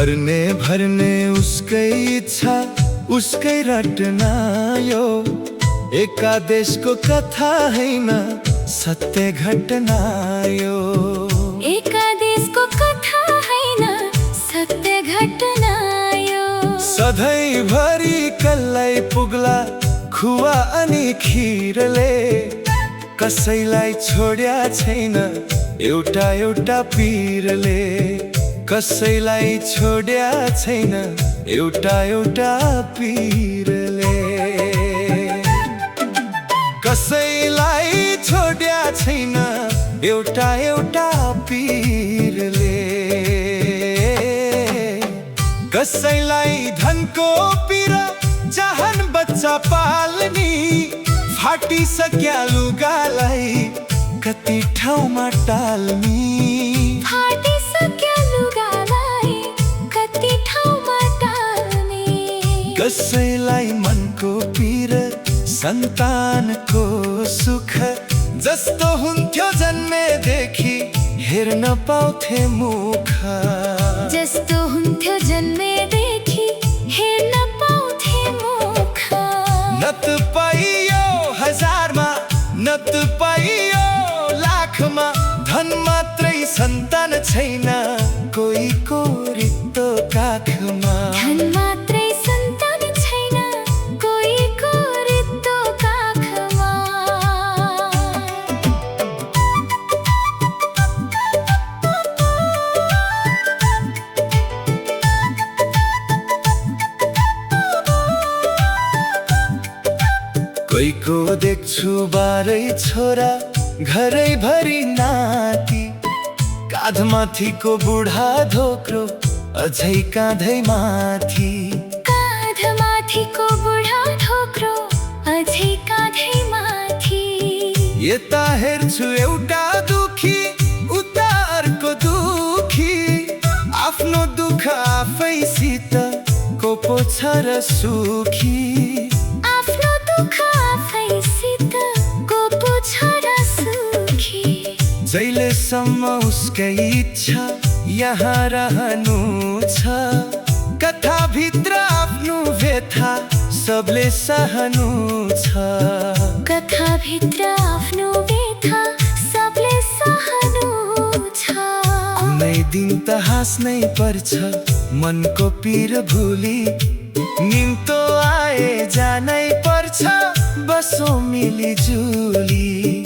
मर्ने भर्ने उसकै इच्छा उसकै रटना यो एकादेशको कथा हैन सत्य घटना यो एकादेशको कथा हैन सत्य घटना यो सधैँभरि कल्लै पुग्ला खुवा अनि खिरले कसैलाई छोड्या छैन एउटा एउटा पीरले कसैलाई छोड्या छैन एउटा एउटा पीरले कसैलाई छोड्या छैन एउटा एउटा पीरले कसैलाई धनको पीर चाहन बच्चा पाल्नी फाटिसक्या लुगालाई कति ठाउँमा टाल्नी फाटिसक्या लुगालाई कति ठाउँमा टाल्नी कसैलाई मनको पीर सन्तानको सुख जस्तो हुन्थ्यो जन्मेदेखि हेर्न पाउँथे मुख जस्तो हुन्थ्यो जन्मेदेखि हेर्न पाउँथे मुख नत पाइयो हजारमा नत पाइयो लाखमा धन मात्रै सन्तान छैन कोहीको रित्तो काखमा धन मात्रै सन्तान छैन कोहीको रित्तो काखमा कोहीको देख्छु बाह्रै छोरा घरैभरि नाति काँधमाथिको बुढा धोक्रो अझै काँधैमाथि काँधमाथिको बुढा धोक्रो अझै काँधैमाथि यता हेर्छु एउटा दुखी उता अर्को दुखी आफ्नो दुःख आफैसित कोपो छ र सुखी आफ्नो दुःख आफैसित कोपो छ र सुखी जहिलेसम्म उसकै इच्छा यहाँ रहनु छ कथाभित्र आफ्नो व्यथा सबले सहनु छ कथाभित्र आफ्नो व्यथा सबले सहनु छ कुनै दिन त हाँस्नै पर्छ मनको पीर भुली निम्तो आए जानै पर्छ बसो मिली जुली